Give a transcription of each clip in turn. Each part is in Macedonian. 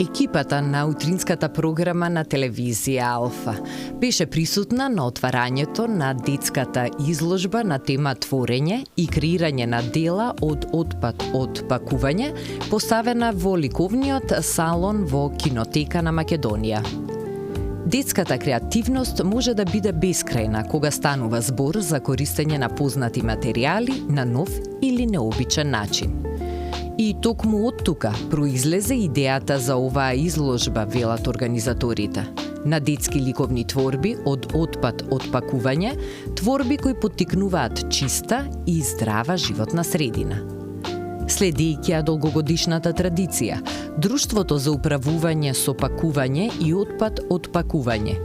Екипата на утринската програма на телевизија Алфа беше присутна на отварањето на детската изложба на тема творење и креирање на дела од отпад од пакување, поставена во ликовниот салон во Кинотека на Македонија. Детската креативност може да биде бескрајна кога станува збор за користење на познати материјали на нов или необичен начин. И токму од тука произлезе идејата за оваа изложба, велат организаторите. На детски ликовни творби од отпад од пакување, творби кои поттикнуваат чиста и здрава животна средина. Следејќи ја долгогодишната традиција, Друштвото за управување со пакување и отпад од пакување,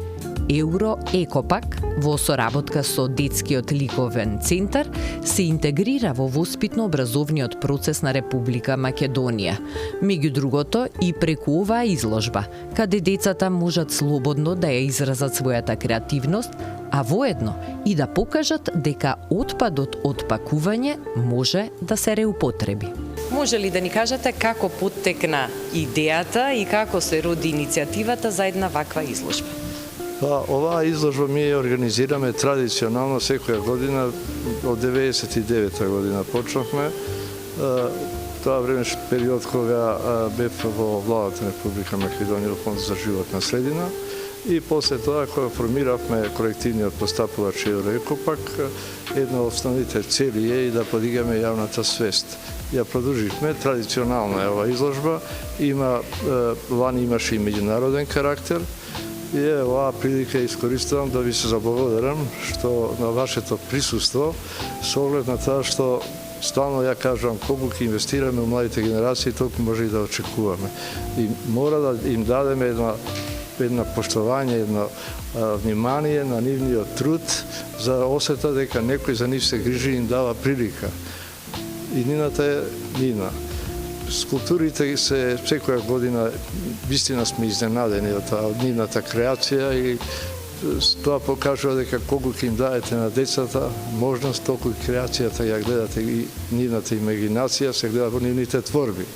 Евро Екопак, во соработка со Детскиот ликовен центар, се интегрира во воспитно-образовниот процес на Република Македонија, меѓу другото и преку оваа изложба, каде децата можат слободно да ја изразат својата креативност, а воедно и да покажат дека отпадот од пакување може да се реупотреби. Може ли да ни кажете како поттекна идејата и како се роди иницијативата за една ваква изложба? Оваа изложба ми ја организираме традиционално секоја година, од 99-та година почнавме. Тоа време период кога бев во владата на Република Македонија, Фонд за животна средина, и после тоа кога формиравме колективниот постапувач Евро Екопак, една од основните цели е и да подигаме јавната свест. Ја продолживме, традиционално е оваа изложба, лани имаше и меѓународен карактер. И оваа прилика искористувам да ви се заблагодарам што на вашето присуство, со оглед на тоа што стално ја кажувам колку ќе инвестираме во младите генерации, толку може и да очекуваме. И мора да им дадеме една поштовање, едно внимание на нивниот труд, за да осета дека некој за нив се грижи и им дава прилика. И нината е нивна. Скулптурите се секоја година вистина сме изненадени од нивната креација и тоа покажува дека колку ќе им даете на децата можност, толку и креацијата ја гледате и нивната имагинација се гледа во нивните творби.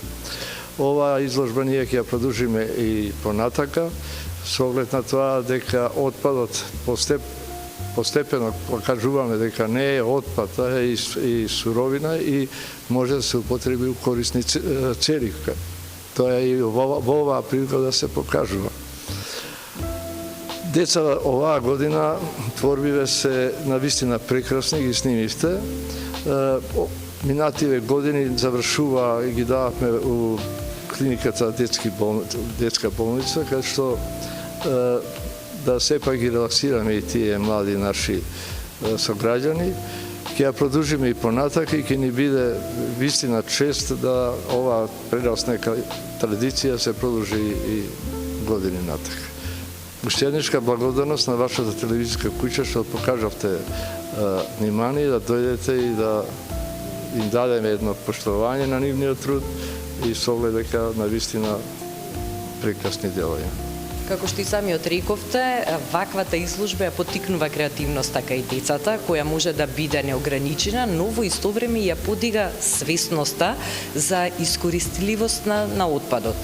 Оваа изложба ние ќе ја продолжиме и понатака, со оглед на тоа дека отпадот постепено покажуваме дека не е отпад, а е и суровина и може да се употреби у корисни цели. Тоа е и во оваа прилика да се покажува. Деца, оваа година творбиве се навистина прекрасни, ги снимивте. Минативе години завршува и ги дававме у клиниката детска болница, каде што да сепак ги релаксираме и тие млади наши сограѓани. Ќе ја продолжиме и понатак и ќе ни биде вистина чест да оваа прекрасна традиција се продолжи и години натак. Уште еднашка благодарност на вашата телевизиска куќа што покажавте внимание, да дојдете и да им дадеме едно поштовање на нивниот труд и со оглед дека навистина прекрасни делања. Како што и самиот рековте, ваквата изложба ја поттикнува креативноста кај децата, која може да биде неограничена, но во исто време ја подига свесноста за искористливост на отпадот.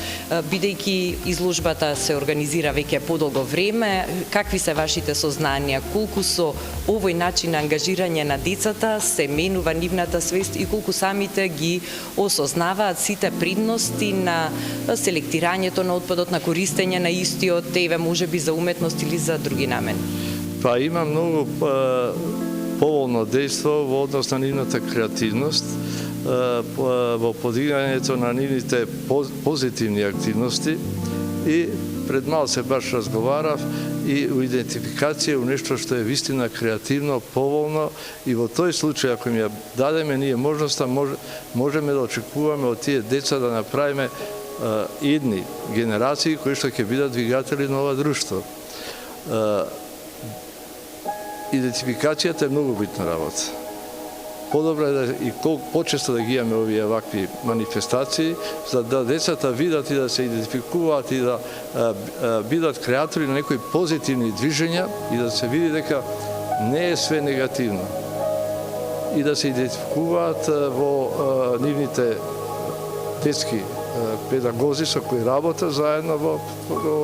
Бидејќи изложбата се организира веќе подолго време, какви се вашите сознанија, колку со овој начин на ангажирање на децата се менува нивната свест и колку самите ги осознаваат сите предности на селектирањето на отпадот, на користење на истиот, еве може би за уметност или за други намени? Има многу поволно дејство во однос на нивната креативност, во подигањето на нивните позитивни активности и пред мал се баш разговарав и у идентификација у нешто што е вистина креативно, поволно и во тој случај ако им ја дадеме ние можноста, можеме да очекуваме од тие деца да направиме идни генерации кои што ќе бидат двигатели на ова друштво. Идентификацијата е многу битна работа. Подобро е и колку почесто да ги имаме овие вакви манифестации, за да децата видат и да се идентификуваат и да бидат креатори на некои позитивни движења и да се види дека не е све негативно. И да се идентификуваат во нивните детски педагози со кои работа заедно во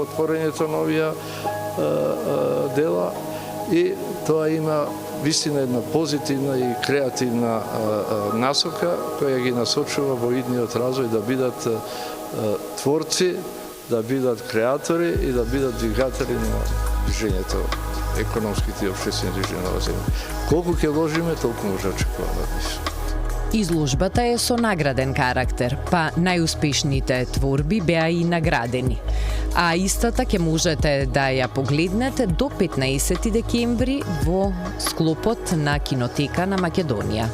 отворењето на овие дела и тоа има вистина една позитивна и креативна насока која ги насочува во идниот развој да бидат творци, да бидат креатори и да бидат двигатели на движењето, економските и општествени движења на земја. Колку ќе вложиме, толку може очекуваме више. Изложбата е со награден карактер, па најуспешните творби беа и наградени. А истата ќе можете да ја погледнете до 15 декември во склопот на Кинотека на Македонија.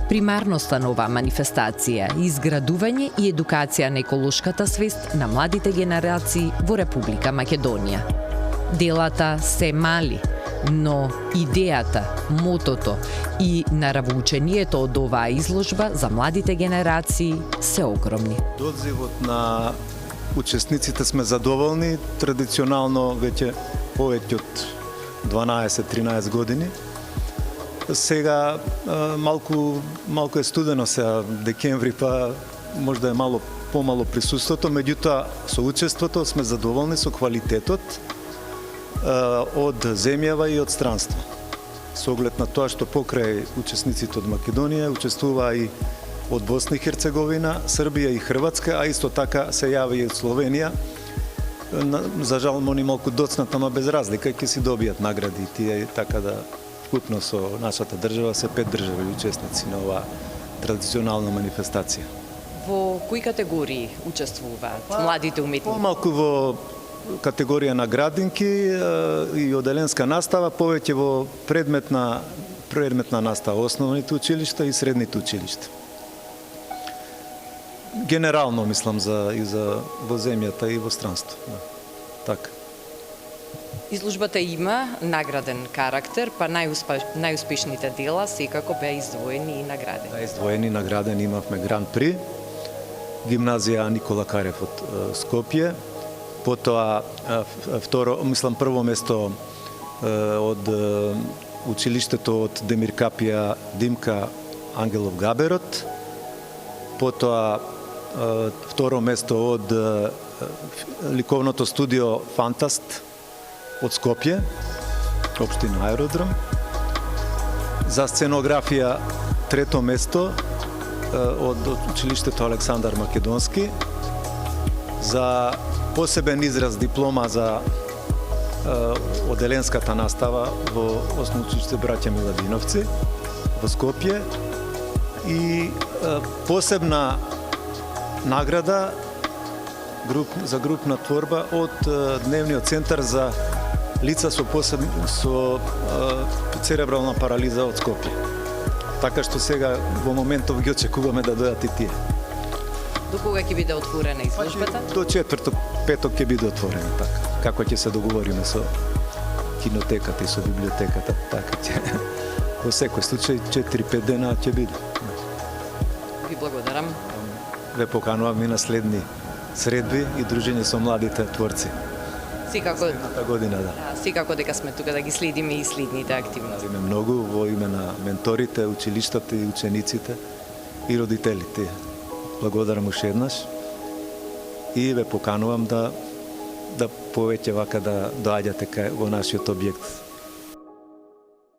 Примарноста на оваа манифестација е изградување и едукација на еколошката свест на младите генерации во Република Македонија. Делата се мали, но идејата, мотото и наравучението од оваа изложба за младите генерации се огромни. Одзивот на учесниците сме задоволни, традиционално веќе повеќе од 12-13 години. Сега малку е студено сега декември, па можда е помало присуството, меѓутоа со учеството сме задоволни со квалитетот од земјава и од странство. Со оглед на тоа што покрај учесниците од Македонија учествува и од Босна и Херцеговина, Србија и Хрватска, а исто така се јави и од Словенија. За жал они малку доцнат, ама без разлика ќе си добијат награди. Тие така да вкупно со нашата држава се 5 држави учесници на оваа традиционална манифестација. Во кои категории учествуваат младите уметници? Помалку во категорија на градинки и оделенска настава, повеќе во предметна настава, основните училишта и средните училишта. Генерално мислам и за во земјата и во странство. Да. Така. Изложбата има награден карактер, па најуспешните дела секако беа издвоени и наградени. Да, издвоени и наградени имавме Гран При, гимназија Никола Карев од Скопје, потоа прво место од училиштето од Демир Капија Димка Ангелов Габерот, потоа второ место од ликовното студио Фантаст од Скопје, општина Аеродром. За сценографија трето место од училиштето Александар Македонски. За посебен израз диплома за оделенската настава во Основно училиште Браќа Миладиновци во Скопје и посебна награда за групна творба од Дневниот центар за лица со церебрална парализа од Скопје. Така што сега во моментов ги очекуваме да дојдат и тие. До кога ќе биде отворена изложбата? До четврток, петок ќе биде отворена, така. Како ќе се договориме со кинотеката и со библиотеката, така ќе. Во секој случај 4-5 дена ќе биде. Ви благодарам. Ве поканувам и на следни средби и дружење со младите творци. Секако година, да. Секако дека сме тука да ги следиме и следните активности. Име многу во име на менторите, училиштата и учениците и родителите. Благодарам уште еднаш и ве поканувам да повеќе вака да доаѓате во нашиот објект.